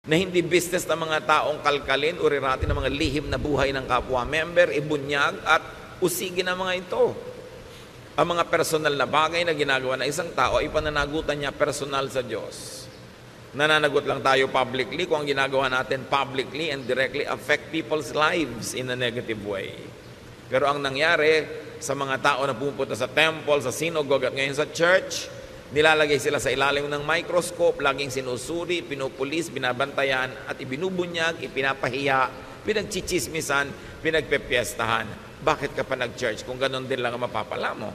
na hindi business ng mga taong kalkalin o rirati ng mga lihim na buhay ng kapwa-member, ibunyag at usigin ang mga ito. Ang mga personal na bagay na ginagawa ng isang tao ay pananagutan niya personal sa Diyos. Nananagot lang tayo publicly kung ang ginagawa natin publicly and directly affect people's lives in a negative way. Pero ang nangyari sa mga tao na pupunta sa temple, sa synagogue at ngayon sa church, nilalagay sila sa ilalim ng microscope, laging sinusuri, pinupulis, binabantayan, at ibinubunyag, ipinapahiya, pinagchichismisan, pinagpepiestahan. Bakit ka pa nag-church kung ganon din lang ang mapapala mo?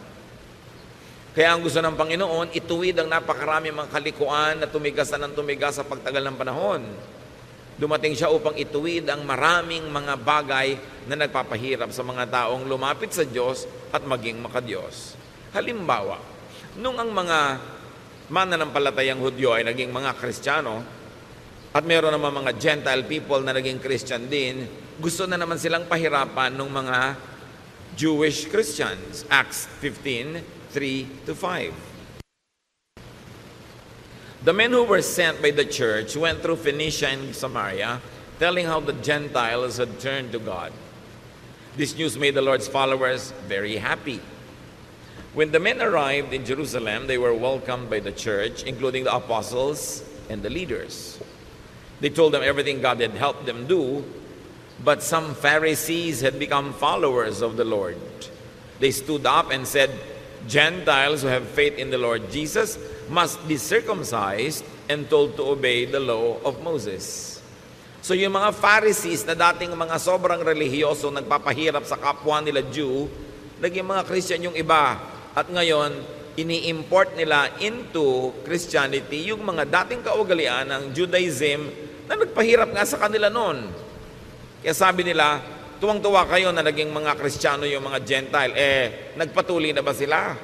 Kaya ang gusto ng Panginoon, ituwid ang napakarami mga kalikuan na tumigas na ng tumigas sa pagtagal ng panahon. Dumating siya upang ituwid ang maraming mga bagay na nagpapahirap sa mga taong lumapit sa Diyos at maging makadiyos. Halimbawa, nung ang mga mananampalatayang Hudyo ay naging mga Kristiyano at meron naman mga Gentile people na naging Christian din, gusto na naman silang pahirapan ng mga Jewish Christians. Acts 15:3-5. The men who were sent by the church went through Phoenicia and Samaria, telling how the Gentiles had turned to God. This news made the Lord's followers very happy. When the men arrived in Jerusalem, they were welcomed by the church, including the apostles and the leaders. They told them everything God had helped them do, but some Pharisees had become followers of the Lord. They stood up and said, Gentiles who have faith in the Lord Jesus must be circumcised and told to obey the law of Moses. So yung mga Pharisees na dating mga sobrang relihiyoso, nagpapahirap sa kapwa nila Jew, naging mga Christian yung iba. At ngayon, ini-import nila into Christianity yung mga dating kaugalian ng Judaism na nagpahirap nga sa kanila noon. Kaya sabi nila, tuwang-tuwa kayo na naging mga Kristiyano yung mga Gentile. Nagpatuloy na ba sila?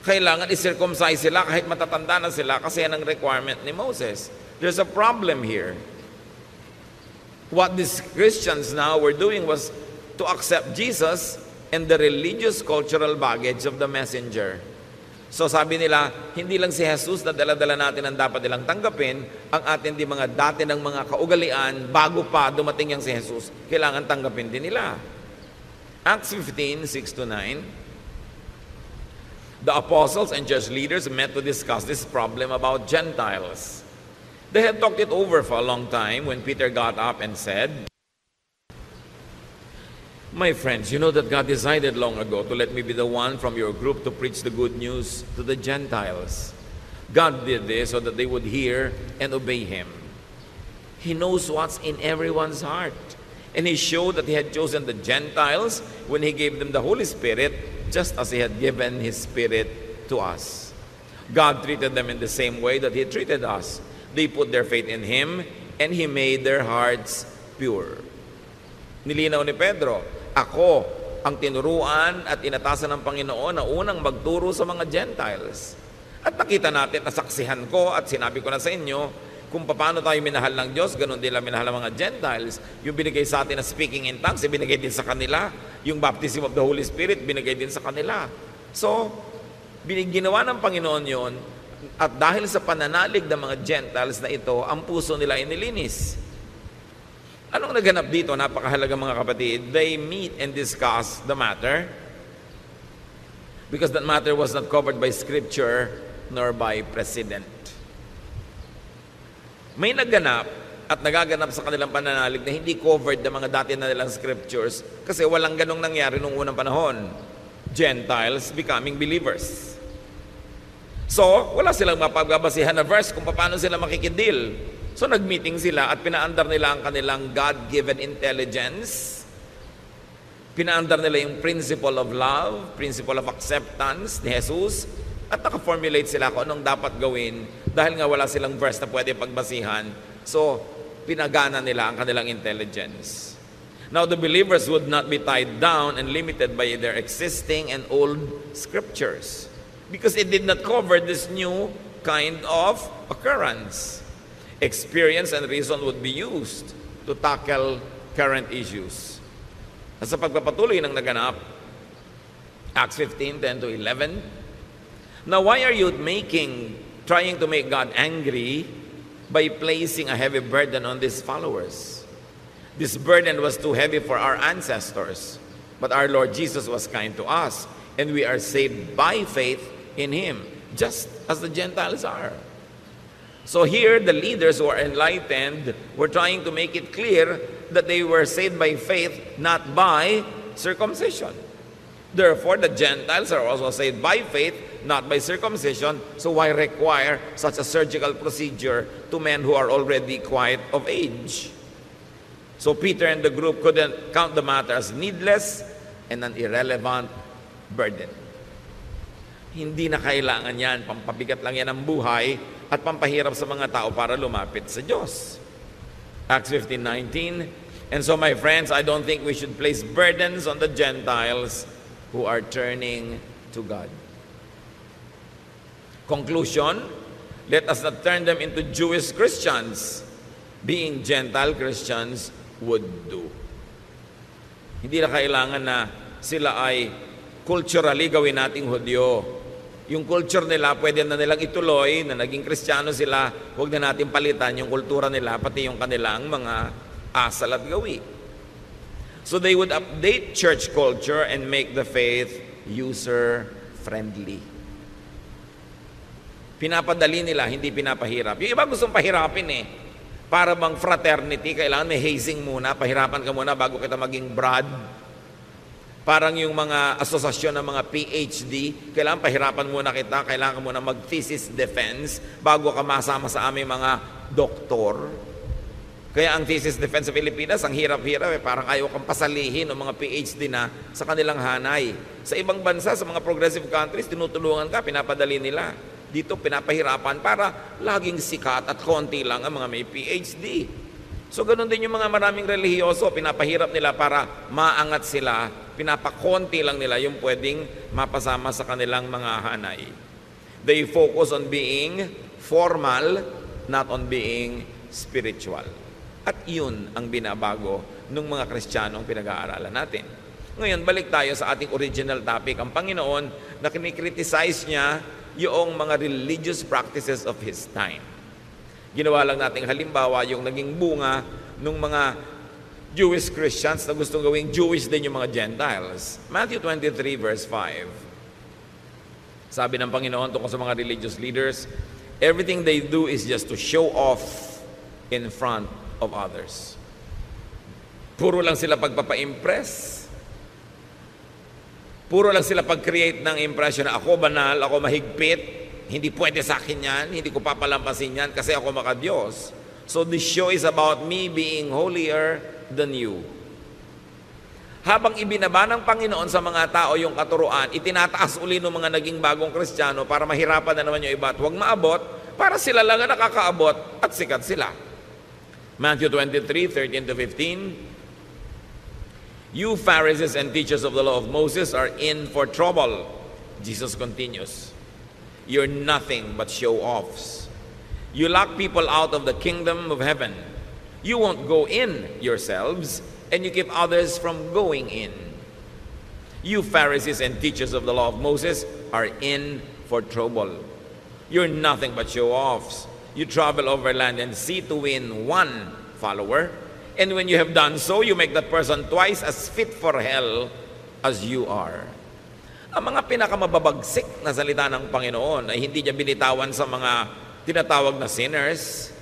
Kailangan i-circumcise sila kahit matatanda na sila kasi yan ang requirement ni Moses. There's a problem here. What these Christians now were doing was to accept Jesus and the religious cultural baggage of the messenger. So sabi nila, hindi lang si Jesus na dala-dala natin ang dapat nilang tanggapin, ang atin di mga dati ng mga kaugalian bago pa dumating yang si Jesus, kailangan tanggapin din nila. Acts 15:6-9. The apostles and church leaders met to discuss this problem about Gentiles. They had talked it over for a long time when Peter got up and said, My friends, you know that God decided long ago to let me be the one from your group to preach the good news to the Gentiles. God did this so that they would hear and obey Him. He knows what's in everyone's heart. And He showed that He had chosen the Gentiles when He gave them the Holy Spirit, just as He had given His Spirit to us. God treated them in the same way that He treated us. They put their faith in Him, and He made their hearts pure. Nilinaw ni Pedro, ako ang tinuruan at inatasan ng Panginoon na unang magturo sa mga Gentiles. At nakita natin, nasaksihan ko at sinabi ko na sa inyo, kung paano tayo minahal ng Diyos, ganun din lang minahal ng mga Gentiles. Yung binigay sa atin na speaking in tongues, binigay din sa kanila. Yung baptism of the Holy Spirit, binigay din sa kanila. So, ginawa ng Panginoon yon, at dahil sa pananalig ng mga Gentiles na ito, ang puso nila ay nilinis. Anong naganap dito? Napakahalaga mga kapatid. They meet and discuss the matter because that matter was not covered by Scripture nor by precedent. May naganap at nagaganap sa kanilang pananalig na hindi covered ng mga dati na nilang scriptures kasi walang ganong nangyari nung unang panahon. Gentiles becoming believers. So, wala silang mapagbabasihan na verse kung paano sila makikidil. So, nag-meeting sila at pinaandar nila ang kanilang God-given intelligence. Pinaandar nila yung principle of love, principle of acceptance ni Jesus, at naka-formulate sila kung anong dapat gawin dahil nga wala silang verse na pwede pagbasihan. So, pinagana nila ang kanilang intelligence. Now, the believers would not be tied down and limited by their existing and old scriptures because it did not cover this new kind of occurrence. Experience and reason would be used to tackle current issues. At sa pagpapatuloy ng naganap, Acts 15:10-11, Now why are you trying to make God angry by placing a heavy burden on these followers. This burden was too heavy for our ancestors, but our Lord Jesus was kind to us, and we are saved by faith in Him, just as the Gentiles are. So here, the leaders who are enlightened were trying to make it clear that they were saved by faith, not by circumcision. Therefore, the Gentiles are also saved by faith, not by circumcision. So why require such a surgical procedure to men who are already quite of age? So Peter and the group couldn't count the matter as needless and an irrelevant burden. Hindi na kailangan yan, pampabigat lang yan ang buhay at pampahirap sa mga tao para lumapit sa Diyos. Acts 15:19. And so, my friends, I don't think we should place burdens on the Gentiles who are turning to God. Conclusion, let us not turn them into Jewish Christians, being Gentile Christians would do. Hindi na kailangan na sila ay culturally gawin nating Hudyo. Yung culture nila, pwede na nilang ituloy, na naging Kristiyano sila, huwag na natin palitan yung kultura nila, pati yung kanilang mga asal at gawi. So they would update church culture and make the faith user-friendly. Pinapadali nila, hindi pinapahirap. Yung iba gustong pahirapin eh. Para bang fraternity, kailangan may hazing muna, pahirapan ka muna bago kita maging brad. Parang yung mga asosasyon ng mga PhD, kailangan pahirapan muna kita, kailangan muna mag-thesis defense bago ka masama sa aming mga doktor. Kaya ang thesis defense sa Pilipinas, ang hirap-hirap parang ayaw kang pasalihin ng mga PhD na sa kanilang hanay. Sa ibang bansa, sa mga progressive countries, tinutulungan ka, pinapadali nila. Dito pinapahirapan para laging sikat at konti lang ang mga may PhD. So ganun din yung mga maraming relihiyoso, pinapahirap nila para maangat sila, pinapakonti lang nila yung pwedeng mapasama sa kanilang mga hanay. They focus on being formal, not on being spiritual. At yun ang binabago ng mga Kristiyanong pinag-aaralan natin. Ngayon, balik tayo sa ating original topic. Ang Panginoon na kinikriticize niya yung mga religious practices of His time. Ginawa lang nating halimbawa yung naging bunga ng mga Jewish Christians na gustong gawing Jewish din yung mga Gentiles. Matthew 23 verse 5. Sabi ng Panginoon tungkol sa mga religious leaders, everything they do is just to show off in front of others. Puro lang sila pagpapa-impress. Puro lang sila pag-create ng impression na ako banal, ako mahigpit, hindi pwede sa akin yan, hindi ko papalampasin yan kasi ako maka-Diyos. So this show is about me being holier than you. Habang ibinaba ng Panginoon sa mga tao yung katuruan, itinataas uli ng mga naging bagong Kristiyano para mahirapan na naman yung iba at huwag maabot, para sila lang ang nakakaabot at sikat sila. Matthew 23:13-15. You Pharisees and teachers of the law of Moses are in for trouble. Jesus continues. You're nothing but show-offs. You lock people out of the kingdom of heaven. You won't go in yourselves, and you keep others from going in. You Pharisees and teachers of the law of Moses are in for trouble. You're nothing but show-offs. You travel over land and sea to win one follower, and when you have done so, you make that person twice as fit for hell as you are. Ang mga pinakamababagsik na salita ng Panginoon ay hindi niya binitawan sa mga tinatawag na sinners.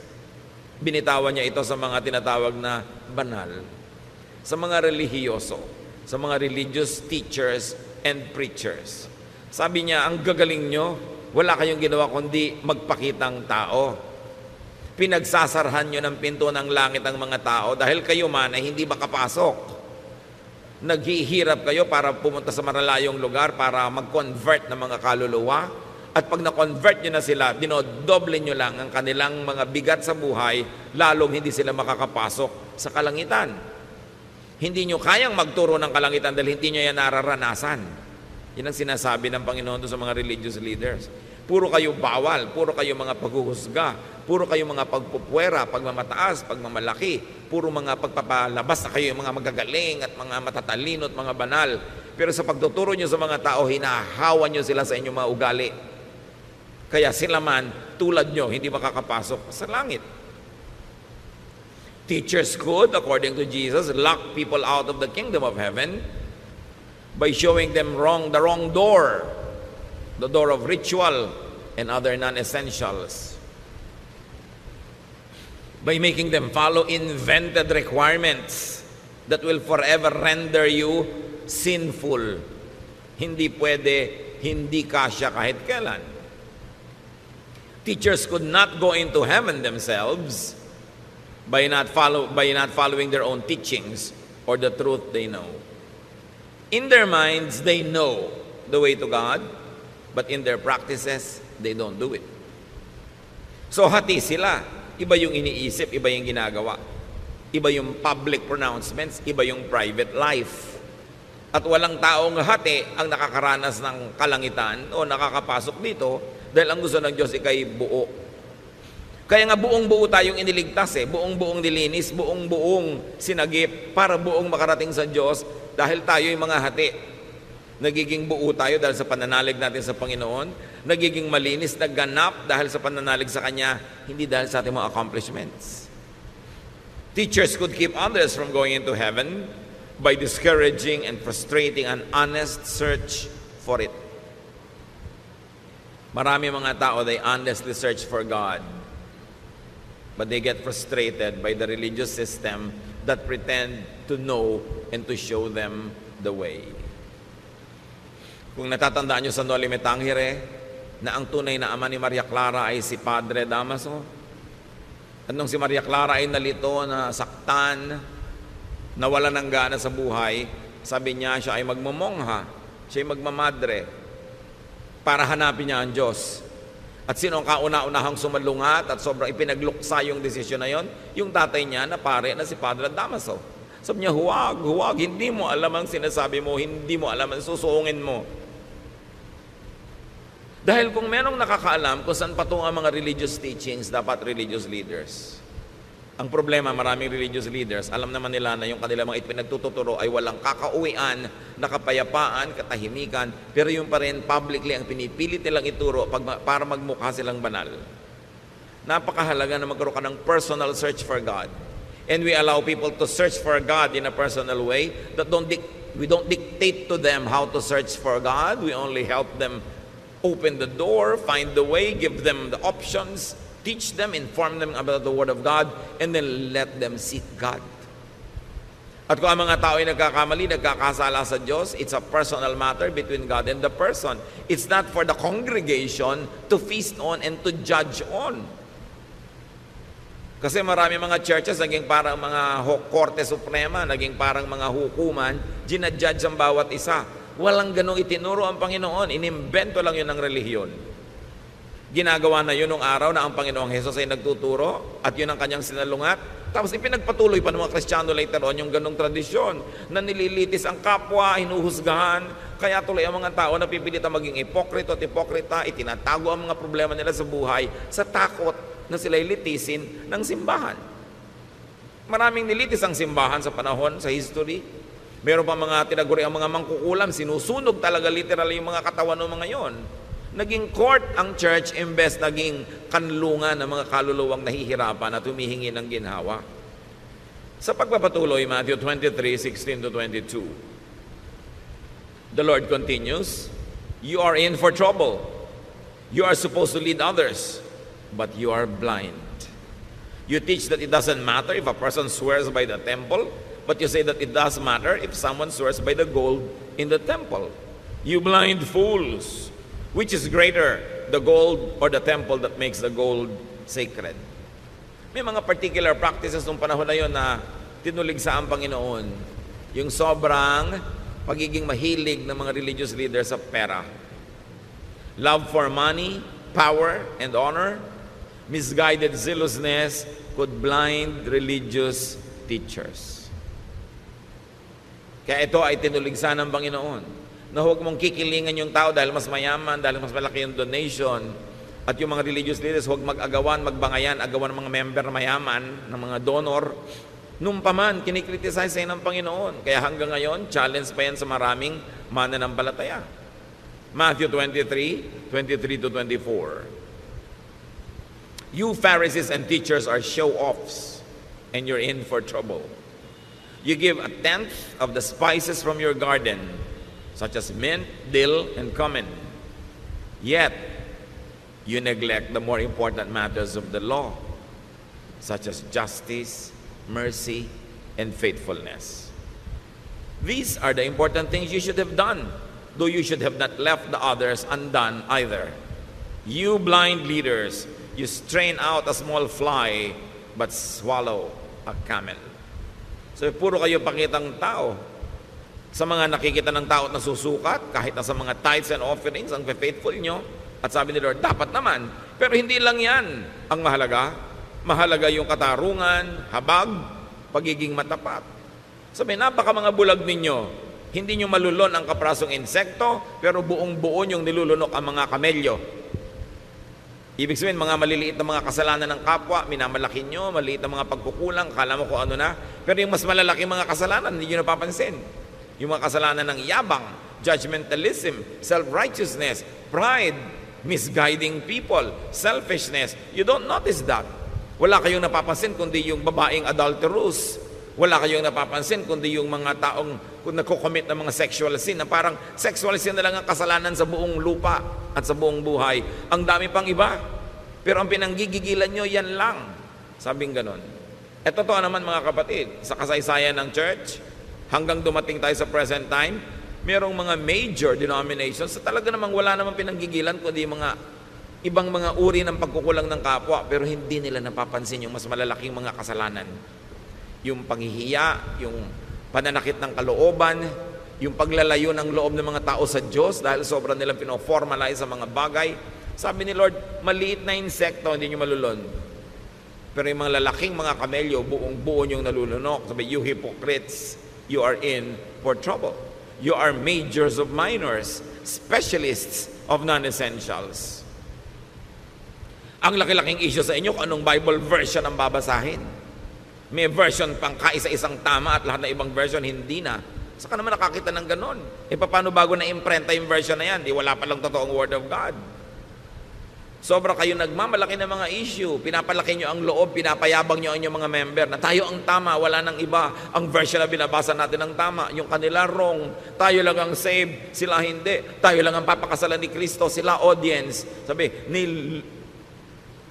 Binitawan niya ito sa mga tinatawag na banal, sa mga relihiyoso, sa mga religious teachers and preachers. Sabi niya, ang gagaling nyo, wala kayong ginawa kundi magpakitang tao. Pinagsasarhan nyo ng pinto ng langit ang mga tao dahil kayo man ay hindi makapasok. Naghihirap kayo para pumunta sa maralayong lugar para mag-convert ng mga kaluluwa. At pag na-convert nyo na sila, dinodoble nyo lang ang kanilang mga bigat sa buhay, lalong hindi sila makakapasok sa kalangitan. Hindi nyo kayang magturo ng kalangitan dahil hindi nyo yan nararanasan. Yan ang sinasabi ng Panginoon sa mga religious leaders. Puro kayo bawal, puro kayo mga paghuhusga, puro kayo mga pagpupwera, pagmamataas, pagmamalaki, puro mga pagpapalabas na kayo yung mga magagaling at mga matatalino at mga banal. Pero sa pagtuturo nyo sa mga tao, hinahawa nyo sila sa inyong mga ugali. Kaya sila man, tulad nyo, hindi makakapasok sa langit. Teachers could, according to Jesus, lock people out of the kingdom of heaven by showing them the wrong door, the door of ritual and other non-essentials. By making them follow invented requirements that will forever render you sinful. Hindi pwede, hindi kasya kahit kailan. Teachers could not go into heaven themselves by not following their own teachings or the truth they know. In their minds, they know the way to God, but in their practices, they don't do it. So hati sila. Iba yung iniisip, iba yung ginagawa. Iba yung public pronouncements, iba yung private life. At walang taong hati ang nakakaranas ng kalangitan o nakakapasok dito dahil ang gusto ng Diyos ikay buo. Kaya nga buong-buo tayong iniligtas buong-buong nilinis, buong-buong sinagip para buong makarating sa Diyos dahil tayo yung mga hati. Nagiging buo tayo dahil sa pananalig natin sa Panginoon, nagiging malinis, nagganap dahil sa pananalig sa Kanya, hindi dahil sa ating mga accomplishments. Teachers could keep others from going into heaven by discouraging and frustrating an honest search for it. Marami mga tao, they honestly search for God, but they get frustrated by the religious system that pretend to know and to show them the way. Kung natatandaan nyo sa Noli Me Tangere, na ang tunay na ama ni Maria Clara ay si Padre Damaso, at nung si Maria Clara ay nalito, nasaktan, nawala ng gana sa buhay, sabi niya siya ay magmamongha, siya ay magmamadre, para hanapin niya ang Diyos. At sino ang kauna-unahang sumalungat at sobrang ipinagluksa yung desisyon na yon? Yung tatay niya na pare na si Padre Damaso. Sabi niya, huwag, hindi mo alam ang sinasabi mo, hindi mo alam ang susuungin mo. Dahil kung merong nakakaalam kung saan patungo ang mga religious teachings, dapat religious leaders. Ang problema, maraming religious leaders, alam naman nila na yung kanilang mga ipinagtuturo ay walang kakauwian, nakapayapaan, katahimikan, pero yung pa rin publicly ang pinipilit nilang ituro para magmukha silang banal. Napakahalaga na magkaroon ka ng personal search for God. And we allow people to search for God in a personal way. We don't dictate to them how to search for God. We only help them open the door, find the way, give them the options, teach them, inform them about the Word of God, and then let them seek God. At kung ang mga tao ay nagkakamali, nagkakasala sa Diyos, it's a personal matter between God and the person. It's not for the congregation to feast on and to judge on. Kasi marami mga churches, naging parang mga Korte Suprema, naging parang mga hukuman, ginadjudge ang bawat isa. Walang ganong itinuro ang Panginoon. Inimbento lang yun ng relihiyon. Ginagawa na yun nung araw na ang Panginoong Hesus ay nagtuturo at yun ang kanyang sinalungat. Tapos ipinagpatuloy pa ng mga Kristiyano later on yung ganong tradisyon na nililitis ang kapwa, hinuhusgahan. Kaya tuloy ang mga tao na pipilitan maging ipokrito at ipokrita, itinatago ang mga problema nila sa buhay sa takot na sila'y litisin ng simbahan. Maraming nilitis ang simbahan sa panahon, sa history. Meron pa mga tinaguri ang mga mangkukulam, sinusunog talaga literal yung mga katawan ng mga yon. Naging court ang church imbes naging kanlungan ng mga kaluluwang nahihirapan at humihingi ng ginhawa. Sa pagpapatuloy, Matthew 23:16-22, the Lord continues, "You are in for trouble. You are supposed to lead others, but you are blind. You teach that it doesn't matter if a person swears by the temple, but you say that it does matter if someone swears by the gold in the temple. You blind fools! Which is greater, the gold or the temple that makes the gold sacred?" May mga particular practices nung panahon na yun na tinuligsa ang Panginoon. Yung sobrang pagiging mahilig ng mga religious leaders sa pera. Love for money, power, and honor, misguided zealousness could blind religious teachers. Kaya ito ay tinuligsa ng Panginoon na huwag mong kikilingan yung tao dahil mas mayaman, dahil mas malaki yung donation. At yung mga religious leaders, huwag mag-agawan, magbangayan, agawan ng mga member mayaman, ng mga donor. Nung paman, kinikriticize sa'yo ng Panginoon. Kaya hanggang ngayon, challenge pa yan sa maraming mananampalataya. Matthew 23:23-24. You Pharisees and teachers are show-offs. and you're in for trouble. You give 1/10 of the spices from your garden, such as mint, dill, and cumin. Yet, you neglect the more important matters of the law, such as justice, mercy, and faithfulness. These are the important things you should have done, though you should have not left the others undone either. You blind leaders, you strain out a small fly, but swallow a camel. So puro kayo pakitang tao. Sa mga nakikita ng tao at nasusukat, kahit na sa mga tithes and offerings, ang faithful nyo. At sabi ni Lord, dapat naman. Pero hindi lang yan ang mahalaga. Mahalaga yung katarungan, habag, pagiging matapat. Sabi, napaka mga bulag ninyo. Hindi nyo malulon ang kaprasong insekto, pero buong buo nyong nilulunok ang mga kamelyo. Ibig sabihin, mga maliliit na mga kasalanan ng kapwa, minamalaki nyo, maliit na mga pagkukulang, kala mo kung ano na. Pero yung mas malalaking mga kasalanan, hindi nyo napapansin. Yung mga kasalanan ng yabang, judgmentalism, self-righteousness, pride, misguiding people, selfishness, you don't notice that. Wala kayong napapansin kundi yung babaeng adulterous. Wala kayong napapansin kundi yung mga taong nagko-commit ng mga sexual sin na parang sexual sin na lang ang kasalanan sa buong lupa at sa buong buhay. Ang dami pang iba. Pero ang pinanggigigilan nyo, yan lang. Sabing ganon. At totoo naman mga kapatid, sa kasaysayan ng church, hanggang dumating tayo sa present time, merong mga major denominations sa talaga namang wala namang pinanggigilan kundi mga ibang mga uri ng pagkukulang ng kapwa, pero hindi nila napapansin yung mas malalaking mga kasalanan. Yung panghihiya, yung pananakit ng kalooban, yung paglalayo ng loob ng mga tao sa Diyos dahil sobrang nilang pinoformalize sa mga bagay. Sabi ni Lord, maliit na insekto, hindi nyo malulon. Pero yung mga lalaking mga kamelyo, buong buo nyong nalulunok. Sabi, you hypocrites, you are in for trouble. You are majors of minors, specialists of non-essentials. Ang laki-laking issue sa inyo kung anong Bible version ang babasahin. May version pang kaisa-isang tama at lahat na ibang version hindi na. Saka naman nakakita ng ganon. E paano bago na-imprenta yung version na yan? Di wala palang totoong Word of God. Sobra kayo nagmamalaki ng mga issue. Pinapalaki nyo ang loob, pinapayabang nyo ang inyong mga member na tayo ang tama, wala nang iba. Ang version na binabasa natin ang tama, yung kanila wrong. Tayo lang ang saved, sila hindi. Tayo lang ang papakasalan ni Kristo, sila audience. Sabi,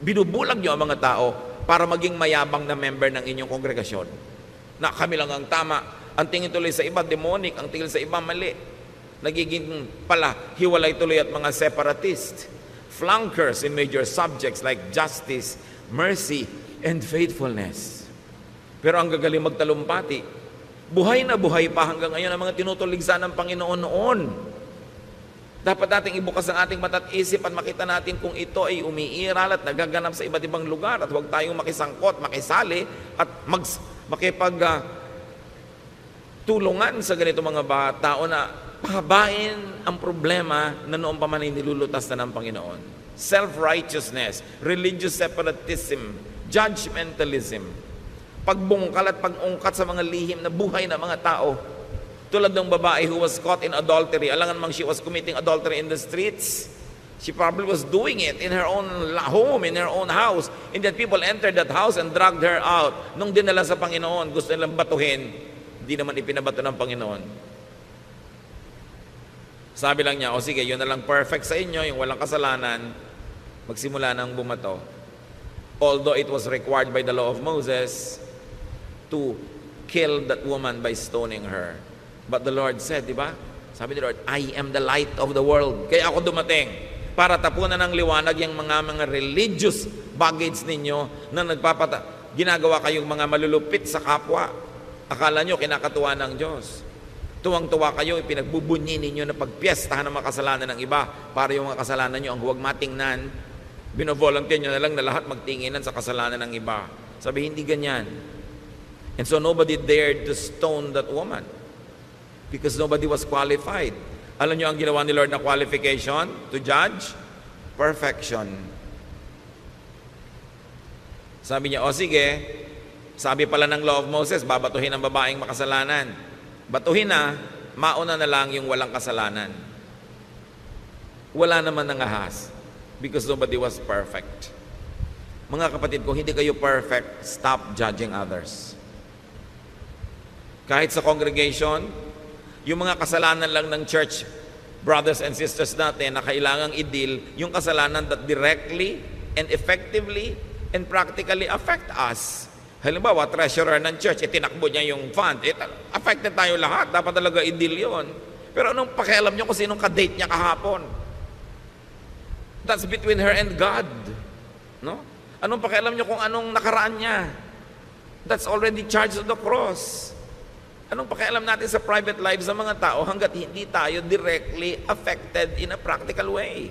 binubulag nyo ang mga tao para maging mayabang na member ng inyong kongregasyon. Na kami lang ang tama. Ang tingin tuloy sa iba, demonic. Ang tingin sa iba, mali. Nagiging pala, hiwalay tuloy at mga separatist. Flankers in major subjects like justice, mercy, and faithfulness. Pero ang gagaling magtalumpati, buhay na buhay pa hanggang ngayon ang mga tinutuligsa ng Panginoon noon. Dapat nating ibukas ang ating mata at isip at makita natin kung ito ay umiiral at nagaganap sa iba't ibang lugar at huwag tayong makisangkot, makisali at tulungan sa ganito mga tao na pahabain ang problema na noong pa man ay nilulutas na ng Panginoon. Self-righteousness, religious separatism, judgmentalism, pagbungkal at pag-ungkat sa mga lihim na buhay na mga tao. Tulad ng babae who was caught in adultery. Alangan mang she was committing adultery in the streets. She probably was doing it in her own home, in her own house. And that people entered that house and dragged her out. Nung dinala sa Panginoon, gusto nilang batuhin. Hindi naman ipinabato ng Panginoon. Sabi lang niya, o sige, yun na lang perfect sa inyo, yung walang kasalanan, magsimula nang bumato. Although it was required by the law of Moses to kill that woman by stoning her. But the Lord said, di ba? Sabi ni Lord, I am the light of the world. Kaya ako dumating para tapunan ng liwanag yung mga religious baggage ninyo na ginagawa kayong mga malulupit sa kapwa. Akala nyo kinakatuwa ng Diyos. Tuwang-tuwa kayo, pinagbubunyi ninyo na pagpiestahan ng mga kasalanan ng iba para yung mga kasalanan nyo ang huwag matingnan. Binovolunteer nyo na lang na lahat magtinginan sa kasalanan ng iba. Sabi, hindi ganyan. And so nobody dared to stone that woman. Because nobody was qualified. Alam nyo ang ginawa ni Lord na qualification to judge? Perfection. Sabi niya, o sige, sabi pala ng law of Moses, babatuhin ang babaeng makasalanan. Batuhin na, mauna na lang yung walang kasalanan. Wala naman nangahas. Because nobody was perfect. Mga kapatid, kung hindi kayo perfect, stop judging others. Kahit sa congregation, yung mga kasalanan lang ng church, brothers and sisters natin, na kailangang i-deal, yung kasalanan that directly and effectively and practically affect us. Halimbawa, treasurer ng church, itinakbo niya yung fund. Affected tayo lahat. Dapat talaga i-deal yun. Pero anong pakialam niyo kung sinong ka-date niya kahapon? That's between her and God. No? Anong pakialam niyo kung anong nakaraan niya? That's already charged on the cross. Anong pakialam natin sa private lives ng mga tao hanggat hindi tayo directly affected in a practical way?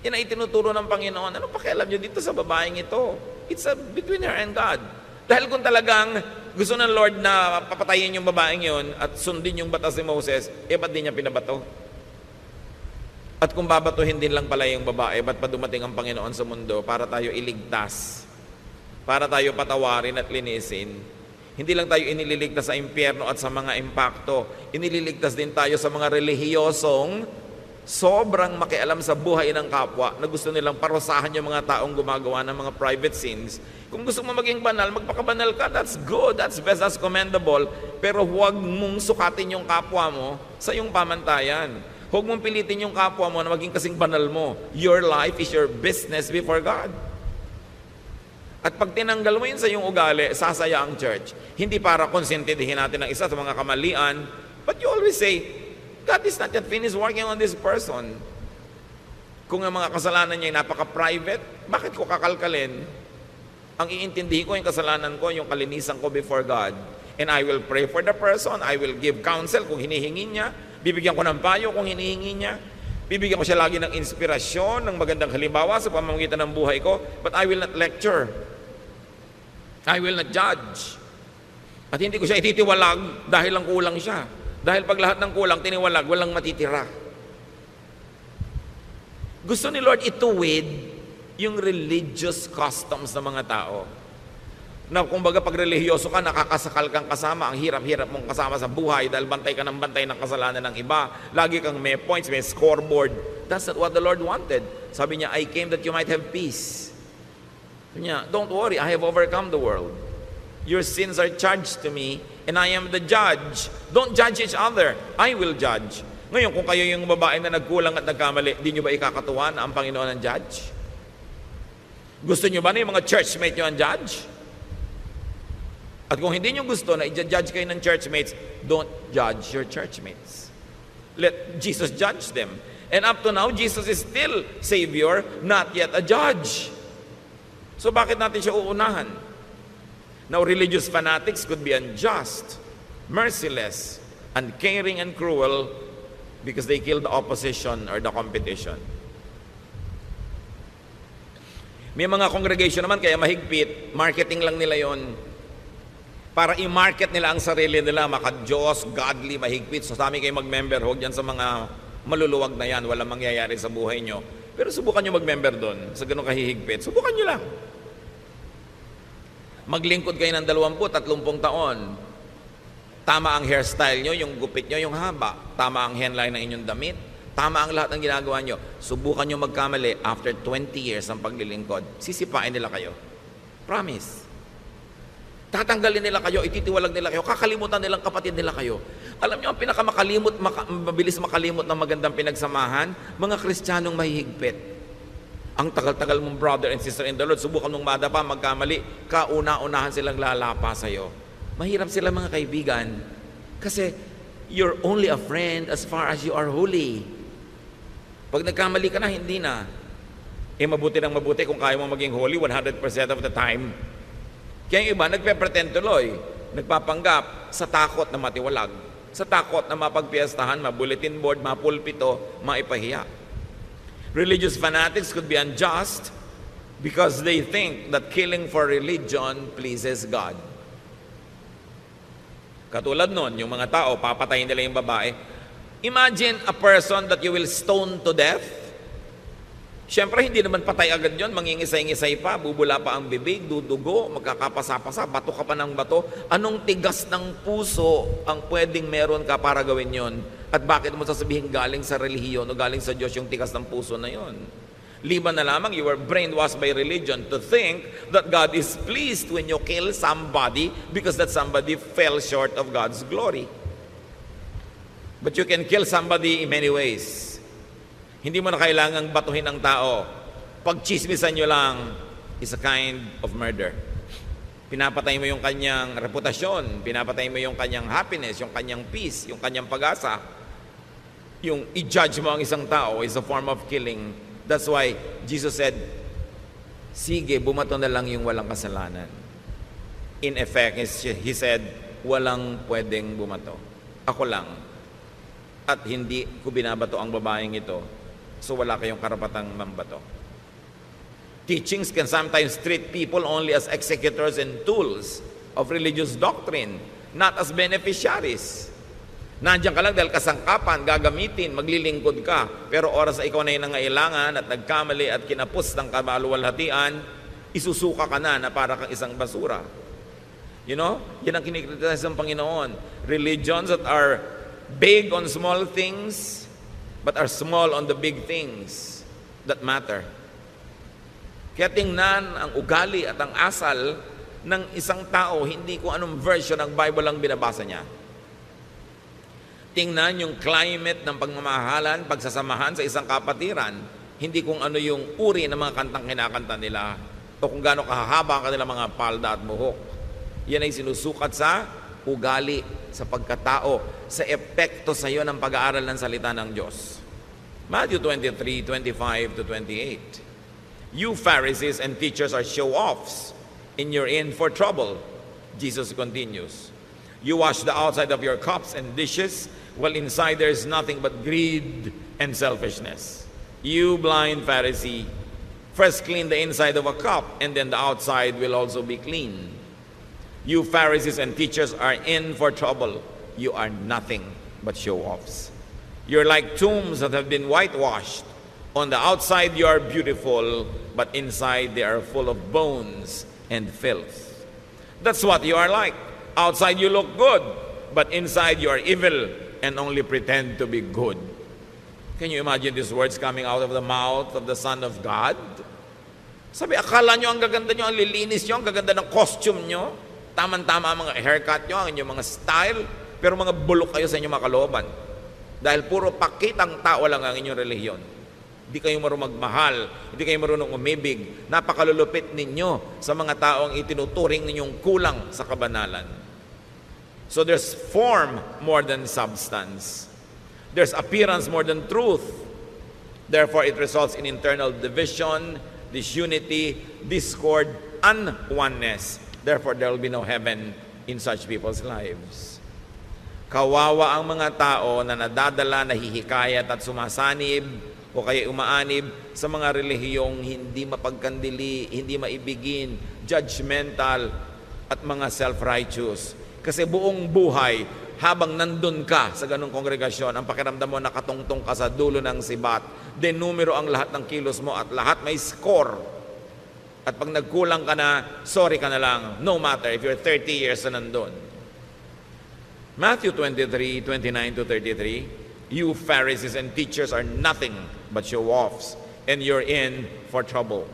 Yan ay tinuturo ng Panginoon. Anong pakialam niyo dito sa babaeng ito? It's between her and God. Dahil kung talagang gusto ng Lord na papatayin yung babaeng yon at sundin yung batas ni Moses, ba't di niya pinabato? At kung babatuhin din lang pala yung babae, ba't pa dumating ang Panginoon sa mundo para tayo iligtas? Para tayo patawarin at linisin? Hindi lang tayo inililigtas sa impyerno at sa mga impakto. Inililigtas din tayo sa mga relihiyosong sobrang makialam sa buhay ng kapwa na gusto nilang parusahan yung mga taong gumagawa ng mga private sins. Kung gusto mo maging banal, magpakabanal ka. That's good, that's best, that's commendable. Pero huwag mong sukatin yung kapwa mo sa iyong pamantayan. Huwag mong pilitin yung kapwa mo na maging kasing banal mo. Your life is your business before God. At pag tinanggal mo yun sa iyong ugali, sasaya ang church. Hindi para konsentidihin natin ang isa sa mga kamalian, but you always say, God is not yet finished working on this person. Kung ang mga kasalanan niya ay napaka-private, bakit ko kakalkalin? Ang iintindihin ko yung kasalanan ko, yung kalinisan ko before God. And I will pray for the person, I will give counsel kung hinihingi niya, bibigyan ko ng payo kung hinihingi niya, bibigyan ko siya lagi ng inspirasyon, ng magandang halimbawa sa pamamagitan ng buhay ko, but I will not lecture. I will not judge. At hindi ko siya ititiwalag dahil lang kulang siya. Dahil pag lahat ng kulang, tiniwalag, walang matitira. Gusto ni Lord ituwid yung religious customs ng mga tao. Na kumbaga pag relihiyoso ka, nakakasakal kang kasama, ang hirap-hirap mong kasama sa buhay dahil bantay ka ng bantay ng kasalanan ng iba. Lagi kang may points, may scoreboard. That's not what the Lord wanted. Sabi niya, I came that you might have peace. Sabi niya, don't worry, I have overcome the world. Your sins are charged to me, and I am the judge. Don't judge each other. I will judge. Ngayon, kung kayo yung babae na nagkulang at nagkamali, di nyo ba ikakatuwa na ang Panginoon ang judge? Gusto nyo ba na yung mga churchmate nyo ang judge? At kung hindi nyo gusto na i-judge kayo ng churchmates, don't judge your churchmates. Let Jesus judge them. And up to now, Jesus is still Savior, not yet a judge. So bakit natin siya uunahan? Now, religious fanatics could be unjust, merciless, uncaring, and cruel because they kill the opposition or the competition. May mga congregation naman kaya mahigpit, marketing lang nila yon para i-market nila ang sarili nila, maka-Diyos, godly, mahigpit. So sa amin kayo mag-member, huwag dyan sa mga maluluwag na yan, walang mangyayari sa buhay nyo. Pero subukan nyo mag-member doon, sa ganun kahihigpit. Subukan nyo lang. Maglingkod kayo ng 20-30 taon. Tama ang hairstyle nyo, yung gupit nyo, yung haba. Tama ang hairline ng inyong damit. Tama ang lahat ng ginagawa nyo. Subukan nyo magkamali after 20 years ng paglilingkod. Sisipain nila kayo. Promise. Tatanggalin nila kayo, ititiwalag nila kayo, kakalimutan nilang kapatid nila kayo. Alam nyo, ang mabilis makalimot ng magandang pinagsamahan, mga Kristiyanong mahihigpit. Ang tagal-tagal mong brother and sister in the Lord, subukan mong madapa, magkamali, kauna-unahan silang lalapa sa'yo. Mahirap sila mga kaibigan. Kasi, you're only a friend as far as you are holy. Pag nagkamali ka na, hindi na. Mabuti ng mabuti kung kaya mo maging holy 100% of the time. Kaya yung iba, nagpe-pretend tuloy. Nagpapanggap sa takot na matiwalag. Sa takot na mapagpiestahan, ma-bulletin board, mapulpito, maipahiya. Religious fanatics could be unjust because they think that killing for religion pleases God. Katulad nun, yung mga tao, papatayin nila yung babae. Imagine a person that you will stone to death. Siyempre, hindi naman patay agad yun. Mangingisay-ngisay pa, bubula pa ang bibig, dudugo, magkakapasa-pasa, bato ka pa ng bato. Anong tigas ng puso ang pwedeng meron ka para gawin yon? At bakit mo sasabihin galing sa relihiyon o galing sa Diyos yung tigas ng puso na yon? Liban na lamang, you were brainwashed by religion to think that God is pleased when you kill somebody because that somebody fell short of God's glory. But you can kill somebody in many ways. Hindi mo na kailangang batuhin ang tao. Pagchismisan nyo lang is a kind of murder. Pinapatay mo yung kanyang reputasyon, pinapatay mo yung kanyang happiness, yung kanyang peace, yung kanyang pag-asa. Yung i-judge mo ang isang tao is a form of killing. That's why Jesus said, sige, bumato na lang yung walang kasalanan. In effect, He said, walang pwedeng bumato. Ako lang. At hindi ko binabato ang babaeng ito. So wala kayong karapatang mambato. Teachings can sometimes treat people only as executors and tools of religious doctrine, not as beneficiaries. Nandiyan ka lang dahil kasangkapan, gagamitin, maglilingkod ka. Pero oras na ikaw na yung nangailangan at nagkamali at kinapos ng kabaluwalhatian, isusuka ka na para kang isang basura. You know? Yan ang kinikritisize ng Panginoon. Religions that are big on small things, but are small on the big things that matter. Kaya tingnan ang ugali at ang asal ng isang tao, hindi kung anong version ng Bible ang binabasa niya. Tingnan yung climate ng pagmamahalan, pagsasamahan sa isang kapatiran, hindi kung ano yung uri ng mga kantang kinakanta nila o kung gaano kahahaba ang kanilang mga palda at buhok. Yan ay sinusukat sa ugali, sa pagkatao, sa epekto sa iyo ng pag-aaral ng salita ng Diyos. Matthew 23:25 to 28. You Pharisees and teachers are show-offs, and you're in for trouble. Jesus continues. You wash the outside of your cups and dishes, while inside there is nothing but greed and selfishness. You blind Pharisee, first clean the inside of a cup, and then the outside will also be clean. You Pharisees and teachers are in for trouble. You are nothing but show-offs. You're like tombs that have been whitewashed. On the outside you are beautiful, but inside they are full of bones and filth. That's what you are like. Outside you look good, but inside you are evil and only pretend to be good. Can you imagine these words coming out of the mouth of the Son of God? Sabi, akala nyo ang gaganda nyo, ang lilinis nyo, ang gaganda ng costume nyo, taman-tama ang mga haircut nyo, ang inyong mga style, pero mga bulok kayo sa inyong mga kalooban. Dahil puro pakitang tao lang ang inyong relihiyon. Hindi kayo marunong magmahal, hindi kayo marunong umibig. Napakalulupit ninyo sa mga taong itinuturing ninyong kulang sa kabanalan. So there's form more than substance. There's appearance more than truth. Therefore, it results in internal division, disunity, discord, and oneness. Therefore, there will be no heaven in such people's lives. Kawawa ang mga tao na nadadala, nahihikayat at sumasanib o kaya umaanib sa mga relihiyong hindi mapagkandili, hindi maibigin, judgmental at mga self-righteous. Kasi buong buhay, habang nandun ka sa ganung kongregasyon, ang pakiramdam mo nakatungtong ka sa dulo ng sibat, denumero ang lahat ng kilos mo at lahat may score. At pag nagkulang ka na, sorry ka na lang, no matter if you're 30 years na nandun. Matthew 23:29 to 33, you Pharisees and teachers are nothing but show-offs, and you're in for trouble.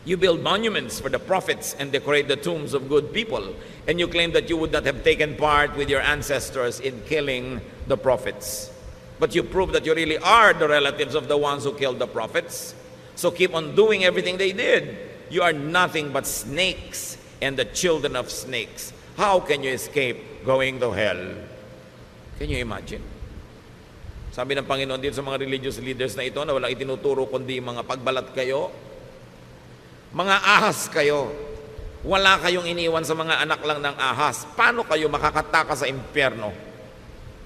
You build monuments for the prophets and decorate the tombs of good people, and you claim that you would not have taken part with your ancestors in killing the prophets. But you prove that you really are the relatives of the ones who killed the prophets. So keep on doing everything they did. You are nothing but snakes and the children of snakes. How can you escape going to hell? Can you imagine? Sabi ng Panginoon dito sa mga religious leaders na ito na walang itinuturo kundi mga pagbalat kayo, mga ahas kayo. Wala kayong iniwan sa mga anak lang ng ahas. Paano kayo makakataka sa impyerno?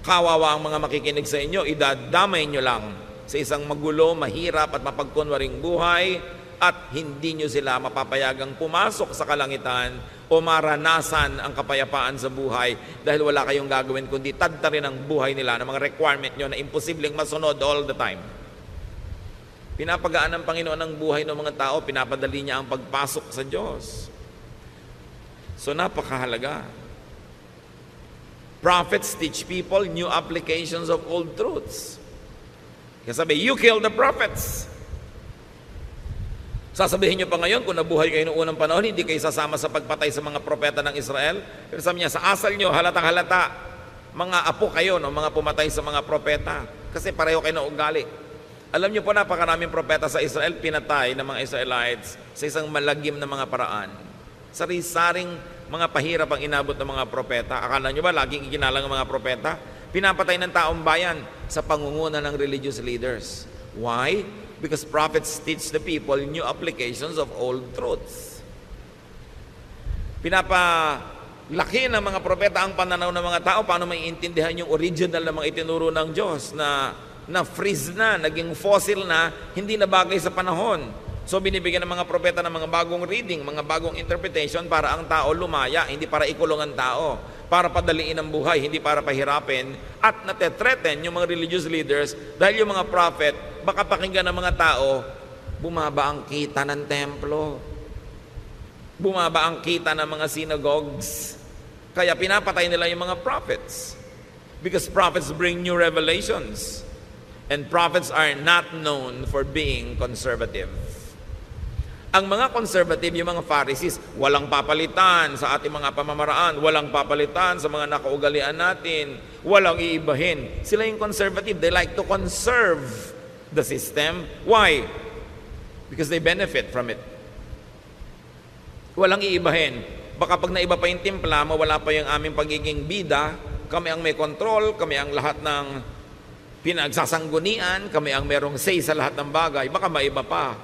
Kawawa ang mga makikinig sa inyo, idadamay nyo lang sa isang magulo, mahirap at mapagkunwaring buhay at hindi nyo sila mapapayagang pumasok sa kalangitan o maranasan ang kapayapaan sa buhay dahil wala kayong gagawin kundi tadtarin ang buhay nila ng mga requirement nyo na imposibleng masunod all the time. Pinapagaan ng Panginoon ang buhay ng mga tao, pinapadali niya ang pagpasok sa Diyos. So napakahalaga. Prophets teach people new applications of old truths. Kaya sabi, you kill the prophets. Sasabihin nyo pa ngayon, kung nabuhay kayo noong unang panahon, hindi kayo sasama sa pagpatay sa mga propeta ng Israel. Pero sabi niya, sa asal nyo, halatang halata, mga apo kayo, no, mga pumatay sa mga propeta. Kasi pareho kayo na ugali. Alam niyo po, napakaraming propeta sa Israel, pinatay ng mga Israelites sa isang malagim na mga paraan. Sari-saring mga pahirap ang inabot ng mga propeta. Akala nyo ba, laging iginalang ng mga propeta? Pinapatay ng taong bayan sa pangunguna ng religious leaders. Why? Because prophets teach the people new applications of old truths. Pinapalaki ng mga propeta ang pananaw ng mga tao paano maiintindihan yung original na mga itinuro ng Diyos na freeze na, naging fossil na, hindi na bagay sa panahon. So binibigyan ng mga propeta ng mga bagong reading, mga bagong interpretation para ang tao lumaya, hindi para ikulong ang tao, para padaliin ang buhay, hindi para pahirapin, at natetreten yung mga religious leaders dahil yung mga prophet, baka pakinggan ng mga tao, bumaba ang kita ng templo, bumaba ang kita ng mga synagogues, kaya pinapatay nila yung mga prophets. Because prophets bring new revelations, and prophets are not known for being conservative. Ang mga conservative, yung mga Pharisees, walang papalitan sa ating mga pamamaraan, walang papalitan sa mga nakaugalian natin, walang iibahin. Sila yung conservative. They like to conserve the system. Why? Because they benefit from it. Walang iibahin. Baka pag naiba pa yung timpla, mawala pa yung aming pagiging bida, kami ang may control, kami ang lahat ng pinagsasanggunian, kami ang merong say sa lahat ng bagay, baka maiba pa.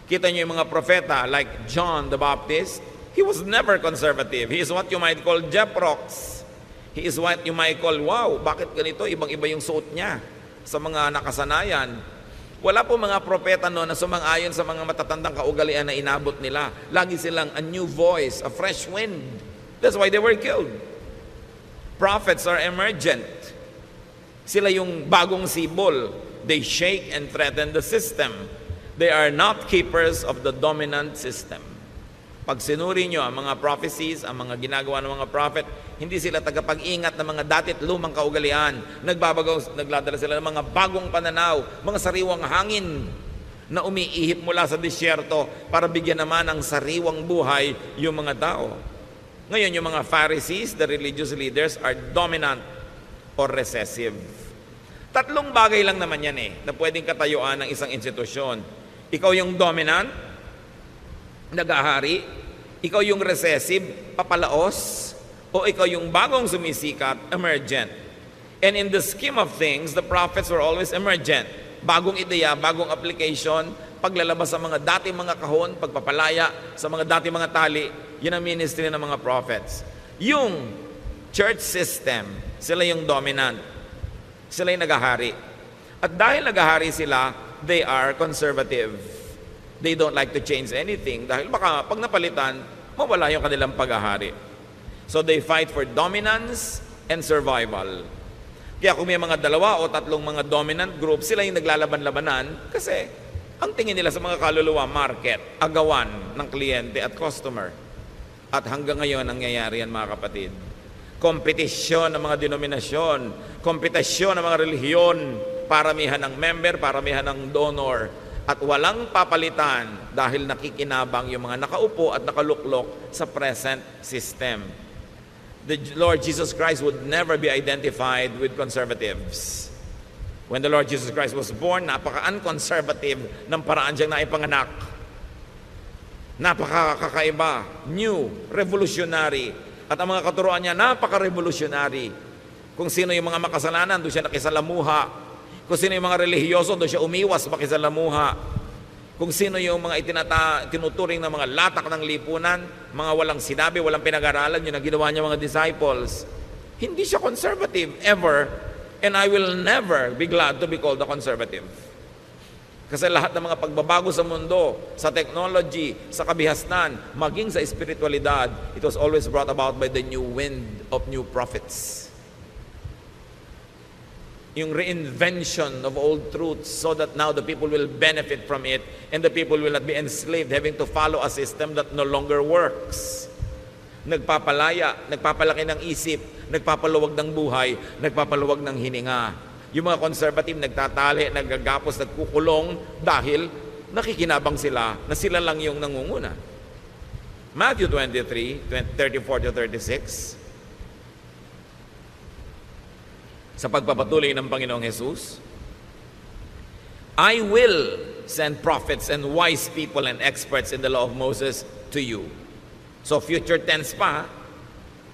Kita niyo yung mga propeta like John the Baptist, he was never conservative. He is what you might call Jeprox. He is what you might call, wow, bakit ganito? Ibang-iba yung suot niya sa mga nakasanayan. Wala po mga propeta noon na sumang-ayon sa mga matatandang kaugalian na inabot nila. Lagi silang a new voice, a fresh wind. That's why they were killed. Prophets are emergent. Sila yung bagong sibol. They shake and threaten the system. They are not keepers of the dominant system. Pag sinuri nyo ang mga prophecies, ang mga ginagawa ng mga prophet, hindi sila tagapag-ingat ng mga datit lumang kaugalian. Nagladala sila ng mga bagong pananaw, mga sariwang hangin na umiihip mula sa disyerto para bigyan naman ng sariwang buhay yung mga tao. Ngayon, yung mga Pharisees, the religious leaders, are dominant or recessive. Tatlong bagay lang naman yan na pwedeng katayuan ng isang institusyon. Ikaw yung dominant, nag-ahari, ikaw yung recessive, papalaos, o ikaw yung bagong sumisikat, emergent. And in the scheme of things, the prophets were always emergent. Bagong ideya, bagong application, paglalabas sa mga dating mga kahon, pagpapalaya sa mga dating mga tali, yun ang ministry ng mga prophets. Yung church system, sila yung dominant. Sila yung nag-ahari. At dahil nag-ahari sila, they are conservative. They don't like to change anything dahil baka pag napalitan, mawala yung kanilang pag-ahari. So they fight for dominance and survival. Kaya kung may mga dalawa o tatlong mga dominant group, sila yung naglalaban-labanan kasi ang tingin nila sa mga kaluluwa, market, agawan ng kliyente at customer. At hanggang ngayon, nangyayari yan mga kapatid. Kompetisyon ng mga denominasyon, kompetisyon ng mga relihiyon, paramihan ng member, paramihan ng donor, at walang papalitan dahil nakikinabang yung mga nakaupo at nakaluklok sa present system. The Lord Jesus Christ would never be identified with conservatives. When the Lord Jesus Christ was born, napaka-unconservative ng paraan siyang naipanganak. Napaka-kakaiba, new, revolutionary. At ang mga katuruan niya, napaka-revolutionary. Kung sino yung mga makasalanan, doon siya nakisalamuha. Kung sino yung mga relihiyoso, doon siya umiwas makisalamuha. Kung sino yung mga tinuturing na mga latak ng lipunan, mga walang sinabi, walang pinag-aralan, yun ang ginawa niya mga disciples. Hindi siya conservative, ever. And I will never be glad to be called a conservative. Kasi lahat ng mga pagbabago sa mundo, sa technology, sa kabihasnan, maging sa espiritualidad, it was always brought about by the new wind of new prophets. Yung reinvention of old truths so that now the people will benefit from it and the people will not be enslaved having to follow a system that no longer works. Nagpapalaya, nagpapalaki ng isip, nagpapaluwag ng buhay, nagpapaluwag ng hininga. Yung mga conservative nagtatali, naggagapos, nagkukulong dahil nakikinabang sila na sila lang yung nangunguna. Matthew 23:34-36. Sa pagpapatuloy ng Panginoong Jesus, I will send prophets and wise people and experts in the law of Moses to you. So future tense pa,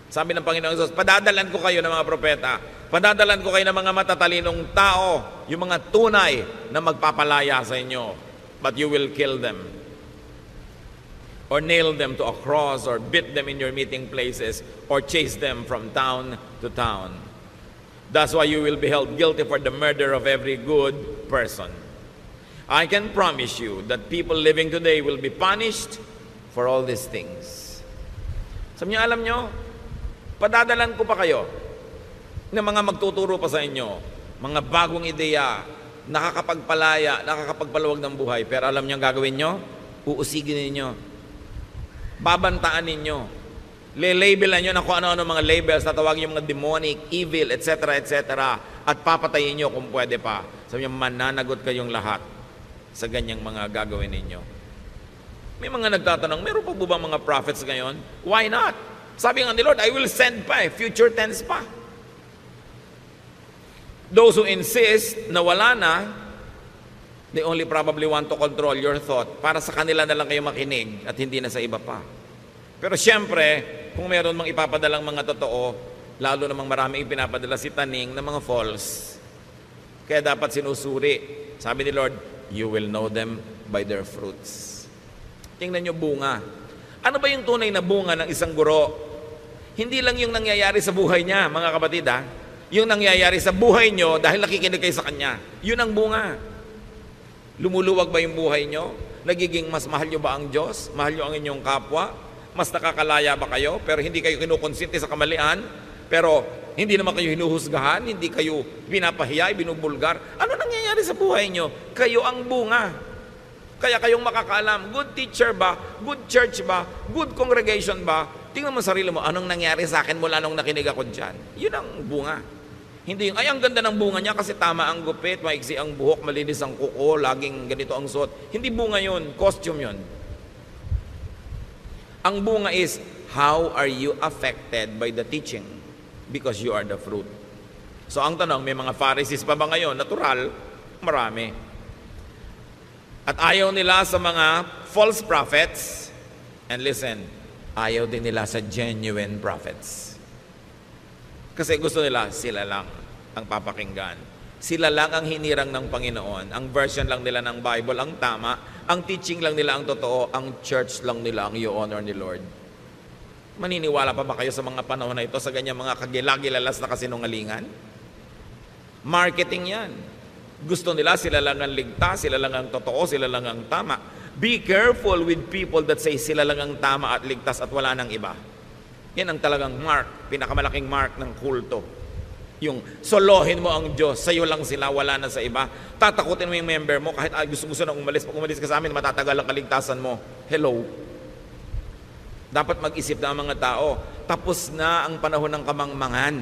sabi ng Panginoong Jesus, padadalan ko kayo ng mga propeta, padadalan ko kayo ng mga matatalinong tao, yung mga tunay na magpapalaya sa inyo, but you will kill them, or nail them to a cross, or beat them in your meeting places, or chase them from town to town. That's why you will be held guilty for the murder of every good person. I can promise you that people living today will be punished for all these things. Sabi niyo, alam niyo, padadalan ko pa kayo ng mga magtuturo pa sa inyo, mga bagong ideya, nakakapagpalaya, nakakapagpaluwag ng buhay. Pero alam niyo ang gagawin niyo? Uusigin ninyo. Babantaan ninyo. Le-labelan nyo na kung ano-ano mga labels, tatawagin yung mga demonic, evil, etc., etc. At papatayin nyo kung pwede pa. Sabi nyo, mananagot kayong lahat sa ganyang mga gagawin ninyo. May mga nagtatanong, meron pa ba mga prophets ngayon? Why not? Sabi nga ni Lord, I will send pa future tense pa. Those who insist na wala na, they only probably want to control your thought para sa kanila na lang kayo makinig at hindi na sa iba pa. Pero siyempre, kung meron mang ipapadalang mga totoo, lalo namang maraming ipinapadala si Taning ng mga false. Kaya dapat sinusuri. Sabi ni Lord, you will know them by their fruits. Tingnan nyo bunga. Ano ba yung tunay na bunga ng isang guro? Hindi lang yung nangyayari sa buhay niya, mga kapatid ha. Yung nangyayari sa buhay nyo dahil nakikinig kayo sa kanya. Yun ang bunga. Lumuluwag ba yung buhay nyo? Nagiging mas mahal nyo ba ang Diyos? Mahal nyo ang inyong kapwa? Mas nakakalaya ba kayo? Pero hindi kayo kinukonsinti sa kamalian? Pero hindi naman kayo hinuhusgahan? Hindi kayo pinapahiya, binubulgar? Ano nangyayari sa buhay nyo? Kayo ang bunga. Kaya kayong makakaalam, good teacher ba? Good church ba? Good congregation ba? Tingnan mo sarili mo, anong nangyari sa akin mula nung nakinig ako dyan? Yun ang bunga. Hindi yung, ay, ang ganda ng bunga niya kasi tama ang gupit, maiksi ang buhok, malinis ang kuko, laging ganito ang suot. Hindi bunga yun, costume yun. Ang bunga is, how are you affected by the teaching? Because you are the fruit. So ang tanong, may mga Pharisees pa ba ngayon? Natural, marami. At ayaw nila sa mga false prophets. And listen, ayaw din nila sa genuine prophets. Kasi gusto nila, sila lang ang papakinggan. Sila lang ang hinirang ng Panginoon. Ang version lang nila ng Bible ang tama. Ang teaching lang nila ang totoo. Ang church lang nila ang i-honor ni Lord. Maniniwala pa ba kayo sa mga panahon na ito sa ganyan mga kagilagilalas na kasinungalingan? Marketing yan. Gusto nila, sila lang ang ligtas, sila lang ang totoo, sila lang ang tama. Be careful with people that say sila lang ang tama at ligtas at wala nang iba. Yan ang talagang mark, pinakamalaking mark ng kulto. Yung solohin mo ang Diyos, sa'yo lang sila, wala na sa iba. Tatakutin mo yung member mo, kahit gusto-gusto na umalis. Pag umalis ka sa amin, matatagal ang kaligtasan mo. Hello? Dapat mag-isip na ang mga tao. Tapos na ang panahon ng kamangmangan.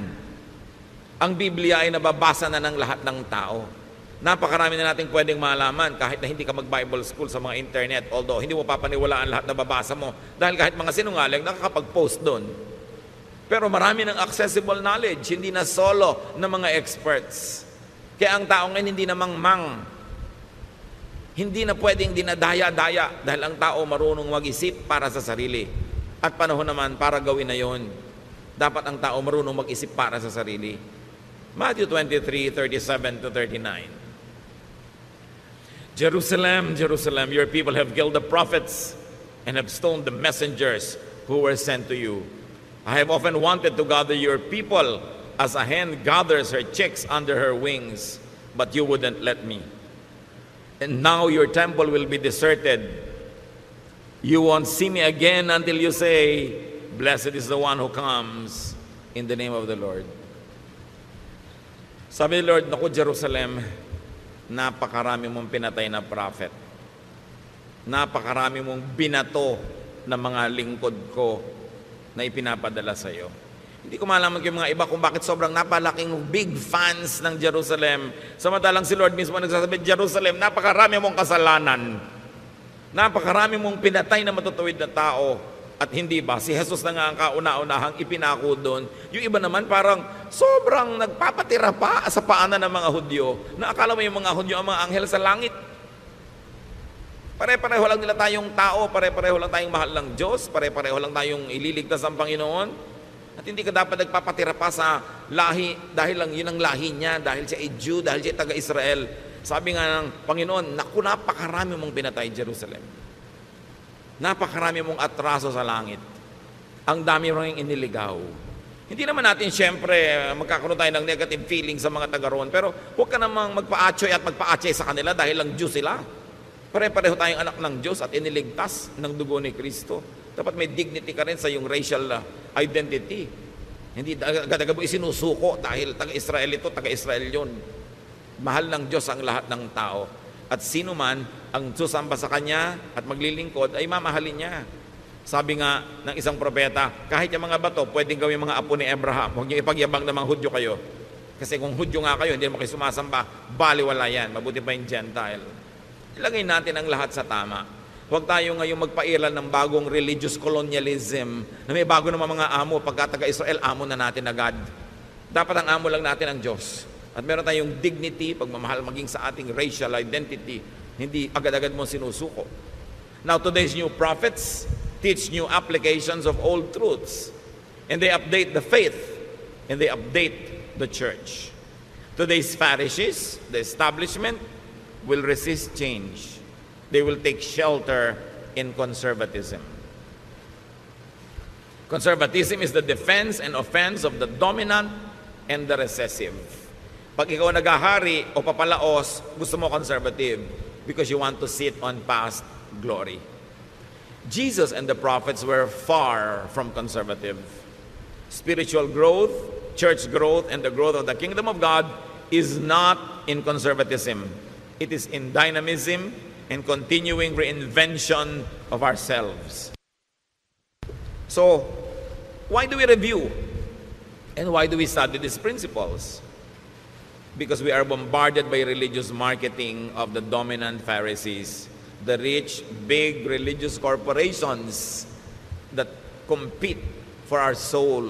Ang Biblia ay nababasa na ng lahat ng tao. Napakarami na natin pwedeng malaman kahit na hindi ka mag-Bible school sa mga internet. Although, hindi mo papaniwalaan lahat na babasa mo. Dahil kahit mga sinungaling, nakakapag-post doon. Pero marami ng accessible knowledge, hindi na solo ng mga experts. Kaya ang tao ngayon hindi na mangmang. Hindi na pwedeng dinadaya-daya dahil ang tao marunong mag-isip para sa sarili. At panahon naman para gawin na yon. Dapat ang tao marunong mag-isip para sa sarili. Matthew 23:37-39. Jerusalem, Jerusalem, your people have killed the prophets and have stoned the messengers who were sent to you. I have often wanted to gather your people as a hen gathers her chicks under her wings, but you wouldn't let me. And now your temple will be deserted. You won't see me again until you say, blessed is the one who comes in the name of the Lord. Sabi ni Lord, naku Jerusalem, napakarami mong pinatay na prophet. Napakarami mong binato na mga lingkod ko na ipinapadala sa iyo. Hindi ko malaman yung mga iba kung bakit sobrang napalaking big fans ng Jerusalem. Samantalang si Lord mismo nagsasabi, Jerusalem, napakarami mong kasalanan. Napakarami mong pinatay na matutuwid na tao. At hindi ba, si Jesus na nga ang kauna-unahang ipinako doon. Yung iba naman parang sobrang nagpapatira pa sa paanan ng mga Hudyo, na akala mo yung mga Hudyo ang mga anghel sa langit. Pare-pareho lang nila tayong tao, pare-pareho lang tayong mahal ng Diyos, pare-pareho lang tayong ililigtas ng Panginoon. At hindi ka dapat nagpapatira pa sa lahi, dahil lang yun ang lahi niya, dahil siya ay Jew, dahil siya ay taga-Israel. Sabi nga ng Panginoon, naku, napakarami mong pinatay Jerusalem. Napakarami mong atraso sa langit. Ang dami mong iniligaw. Hindi naman natin siyempre magkakaroon tayo ng negative feeling sa mga taga roon, pero huwag ka namang magpa-atsoy at magpa-atsoy sa kanila dahil lang Jew sila. Pare-pareho tayong anak ng Diyos at iniligtas ng dugo ni Kristo. Dapat may dignity ka rin sa iyong racial identity. Hindi agad-agad mo isinusuko dahil taga-Israel ito, taga-Israel yun. Mahal ng Diyos ang lahat ng tao. At sino man ang susamba sa Kanya at maglilingkod ay mamahalin niya. Sabi nga ng isang propeta, kahit yung mga bato, pwedeng gawin mga apo ni Abraham. Huwag niyo ipagyabang na mga Hudyo kayo. Kasi kung Hudyo nga kayo, hindi naman kayo sumasamba, baliwala yan. Mabuti pa yung Gentile. Ilagay natin ang lahat sa tama. Huwag tayo ngayong magpairal ng bagong religious colonialism na may bago naman mga amo. Pagka taga-Israel, amo na natin agad. Dapat ang amo lang natin ang Diyos. At meron tayong dignity, pagmamahal maging sa ating racial identity. Hindi agad-agad mo sinusuko. Now, today's new prophets teach new applications of old truths. And they update the faith. And they update the church. Today's Pharisees, the establishment, will resist change. They will take shelter in conservatism. Conservatism is the defense and offense of the dominant and the recessive. Pag ikaw naghahari o papalaos, gusto mo conservative because you want to sit on past glory. Jesus and the prophets were far from conservative. Spiritual growth, church growth, and the growth of the kingdom of God is not in conservatism. It is in dynamism and continuing reinvention of ourselves. So, why do we review? And why do we study these principles? Because we are bombarded by religious marketing of the dominant Pharisees, the rich, big religious corporations that compete for our soul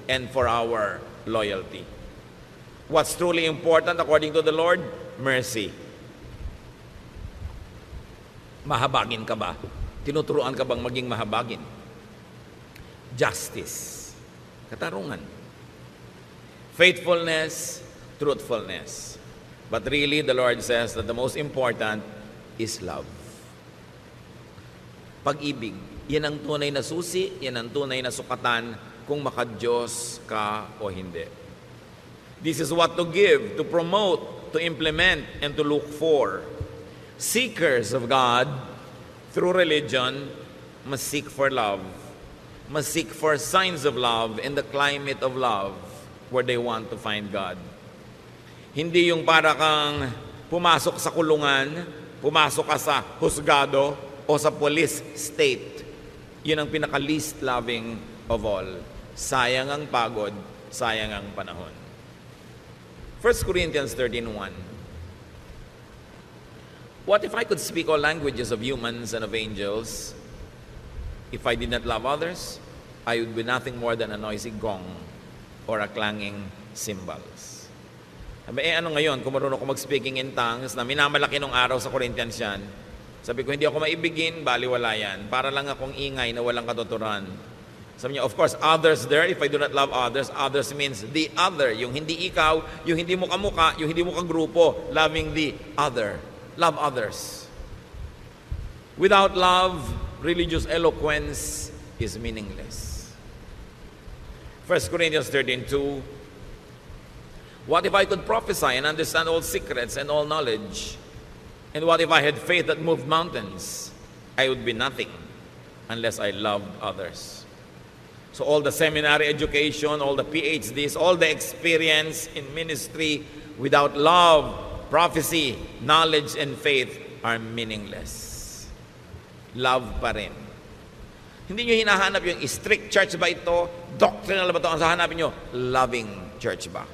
and for our loyalty. What's truly important according to the Lord? Mercy. Mahabagin ka ba? Tinuturuan ka bang maging mahabagin? Justice. Katarungan. Faithfulness, truthfulness. But really, the Lord says that the most important is love. Pag-ibig. Yan ang tunay na susi, yan ang tunay na sukatan kung makadiyos ka o hindi. This is what to give, to promote, to implement, and to look for. Seekers of God through religion must seek for love, must seek for signs of love in the climate of love where they want to find God. Hindi yung para kang pumasok sa kulungan, pumasok ka sa husgado o sa police state. Yun ang pinaka-least loving of all. Sayang ang pagod, sayang ang panahon. 1 Corinthians 13:1. What if I could speak all languages of humans and of angels? If I did not love others, I would be nothing more than a noisy gong or a clanging cymbals. Sabi, ano ngayon, kung marunong ko mag-speaking in tongues, na minamalaki nung araw sa Corinthians yan, sabi ko, hindi ako maibigin, baliwala yan. Para lang akong ingay na walang katuturan. Sabi niya, of course, others there, if I do not love others, others means the other. Yung hindi ikaw, yung hindi mo kamuka, yung hindi mo kagrupo, loving the other. Love others. Without love, religious eloquence is meaningless. 1 Corinthians 13:2. What if I could prophesy and understand all secrets and all knowledge? And what if I had faith that moved mountains? I would be nothing unless I loved others. So all the seminary education, all the PhDs, all the experience in ministry, without love, prophecy, knowledge, and faith are meaningless. Love pa rin. Hindi nyo hinahanap yung strict church ba ito? Doctrinal ba ito? Ang hahanapin nyo, loving church ba?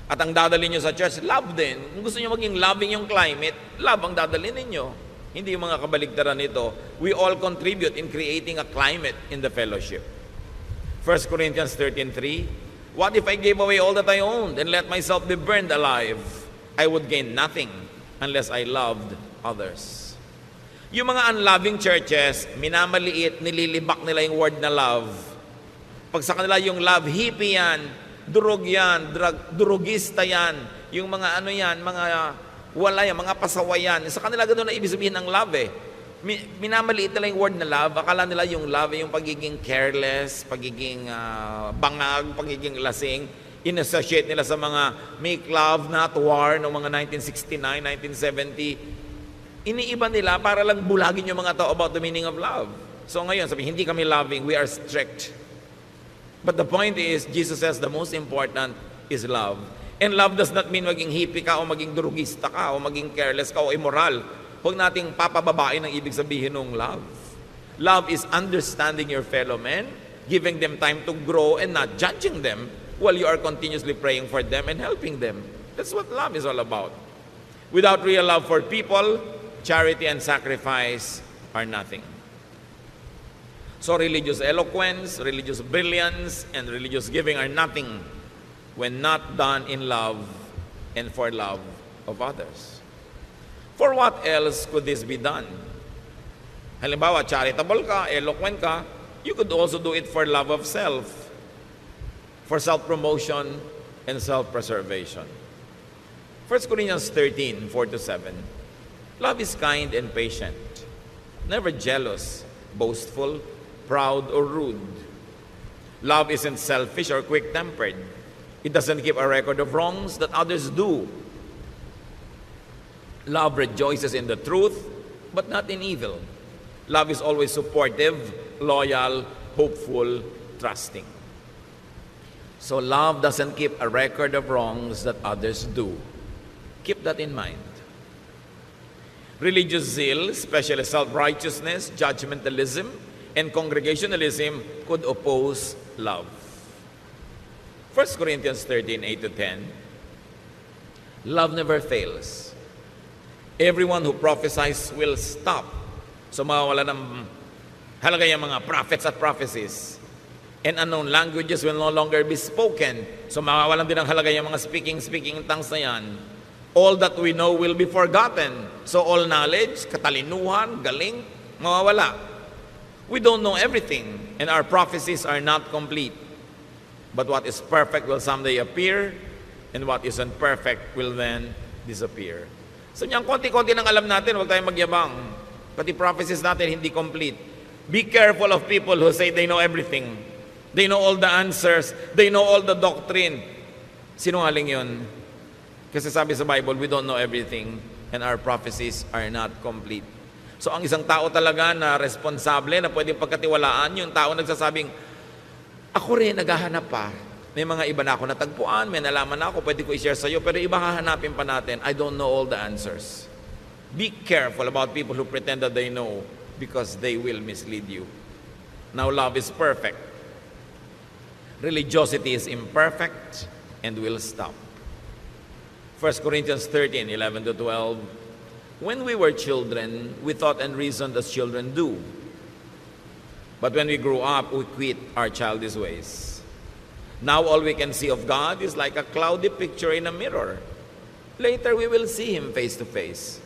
At ang dadalhin nyo sa church, love din. Kung gusto nyo maging loving yung climate, love ang dadalhin ninyo. Hindi yung mga kabaligtaran nito. We all contribute in creating a climate in the fellowship. 1 Corinthians 13:3, what if I gave away all that I owned and let myself be burned alive? I would gain nothing unless I loved others. Yung mga unloving churches, minamaliit, nililibak nila yung word na love. Pag sa kanila yung love, hippie yan, durog yan, durugista yan, yung mga ano yan, mga wala yan, mga pasaway yan. Sa kanila ganoon na ibig sabihin ng love eh. Minamaliit nila yung word na love. Akala nila yung love yung pagiging careless, pagiging bangag, pagiging lasing. In-associate nila sa mga make love, not war noong mga 1969, 1970. Iniiba nila para lang bulagin yung mga tao about the meaning of love. So ngayon, sabi, hindi kami loving, we are strict. But the point is, Jesus says the most important is love. And love does not mean maging hippie ka o maging drugista ka o maging careless ka o immoral. Huwag nating papababain ang ibig sabihin ng love. Love is understanding your fellow men, giving them time to grow and not judging them while you are continuously praying for them and helping them. That's what love is all about. Without real love for people, charity and sacrifice are nothing. So religious eloquence, religious brilliance, and religious giving are nothing when not done in love and for love of others. For what else could this be done? Halimbawa, charitable ka, eloquent ka, you could also do it for love of self, for self-promotion and self-preservation. 1 Corinthians 13:4-7. Love is kind and patient, never jealous, boastful, proud, or rude. Love isn't selfish or quick-tempered. It doesn't keep a record of wrongs that others do. Love rejoices in the truth, but not in evil. Love is always supportive, loyal, hopeful, trusting. So love doesn't keep a record of wrongs that others do. Keep that in mind. Religious zeal, especially self-righteousness, judgmentalism, and congregationalism could oppose love. 1 Corinthians 13:8-10. Love never fails. Everyone who prophesies will stop. So mawawala ng halaga yung mga prophets at prophecies. And unknown languages will no longer be spoken. So mawawalan din ang halaga yung mga speaking tongues na yan. All that we know will be forgotten. So all knowledge, katalinuhan, galing, mawawala. We don't know everything, and our prophecies are not complete. But what is perfect will someday appear, and what isn't perfect will then disappear. So niyang konti-konti nang alam natin, huwag tayong magyabang. Pati prophecies natin hindi complete. Be careful of people who say they know everything. They know all the answers. They know all the doctrine. Sinungaling yun. Kasi sabi sa Bible, we don't know everything, and our prophecies are not complete. So ang isang tao talaga na responsable, na pwedeng pagkatiwalaan, yung tao nagsasabing, ako rin, naghahanap pa. May mga iba na ako natagpuan, may nalaman na ako, pwede ko i-share sa iyo, pero iba hahanapin pa natin. I don't know all the answers. Be careful about people who pretend that they know, because they will mislead you. Now, love is perfect. Religiosity is imperfect and will stop. 1 Corinthians 13:11-12. When we were children, we thought and reasoned as children do. But when we grew up, we quit our childish ways. Now all we can see of God is like a cloudy picture in a mirror. Later we will see Him face to face.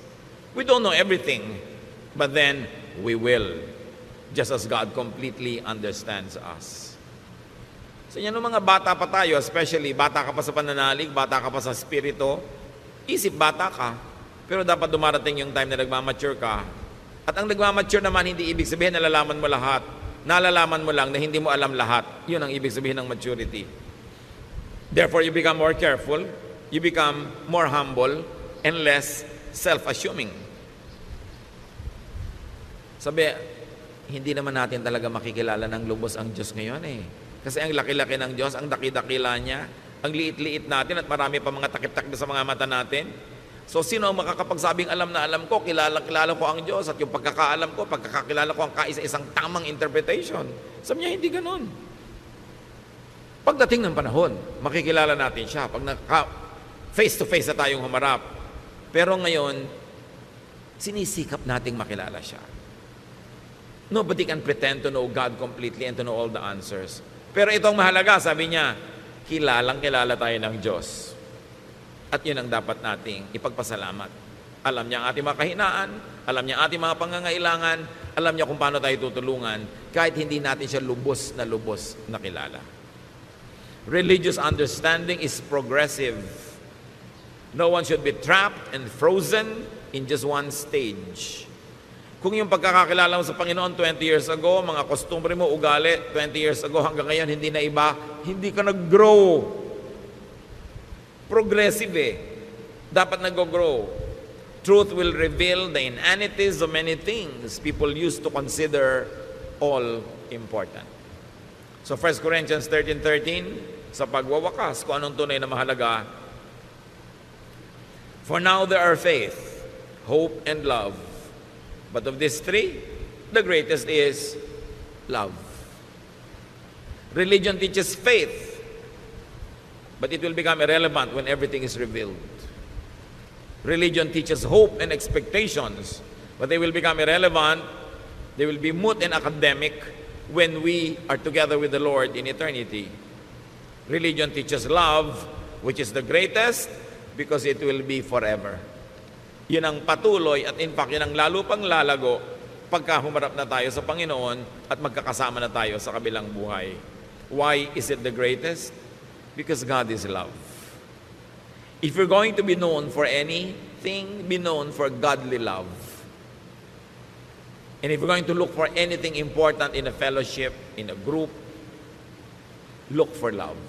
We don't know everything, but then we will, just as God completely understands us. So yan mga bata pa tayo, especially bata ka pa sa pananalig, bata ka pa sa spirito, isip bata ka, pero dapat dumarating yung time na nagmamature ka. At ang nagmamature naman, hindi ibig sabihin nalalaman mo lahat. Nalalaman mo lang na hindi mo alam lahat. Yun ang ibig sabihin ng maturity. Therefore, you become more careful, you become more humble, and less self-assuming. Sabi, hindi naman natin talaga makikilala ng lubos ang Diyos ngayon eh. Kasi ang laki-laki ng Diyos, ang daki-dakila niya, ang liit-liit natin at marami pa mga takip-takip sa mga mata natin. So sino ang makakapagsabing alam na alam ko, kilala ko ang Diyos, at yung pagkakaalam ko, pagkakakilala ko ang kaisa-isang tamang interpretation. Sabi niya, hindi ganun. Pagdating ng panahon, makikilala natin siya. Pag face-to-face na tayong humarap. Pero ngayon, Sinisikap nating makilala siya. Nobody can pretend to know God completely and to know all the answers. Pero itong mahalaga, sabi niya, kilala tayo ng Diyos. At yun ang dapat nating ipagpasalamat. Alam niya ang ating mga kahinaan, alam niya ang ating mga pangangailangan, alam niya kung paano tayo tutulungan, kahit hindi natin siya lubos na kilala. Religious understanding is progressive. No one should be trapped and frozen in just one stage. Kung yung pagkakakilala mo sa Panginoon 20 years ago, mga kostumbre mo, ugali, 20 years ago hanggang ngayon, hindi na iba, hindi ka nag-grow. Progressive Dapat nag-grow. Truth will reveal the inanities of many things people used to consider all important. So 1 Corinthians 13:13, sa pagwawakas, kung anong tunay na mahalaga, for now there are faith, hope, and love. But of these three, the greatest is love. Religion teaches faith, but it will become irrelevant when everything is revealed. Religion teaches hope and expectations, but they will become irrelevant, they will be moot and academic when we are together with the Lord in eternity. Religion teaches love, which is the greatest, because it will be forever. Yun ang patuloy at in fact, yun ang lalo pang lalago pagka humarap na tayo sa Panginoon at magkakasama na tayo sa kabilang buhay. Why is it the greatest? Because God is love. If you're going to be known for anything, be known for godly love. And if you're going to look for anything important in a fellowship, in a group, look for love.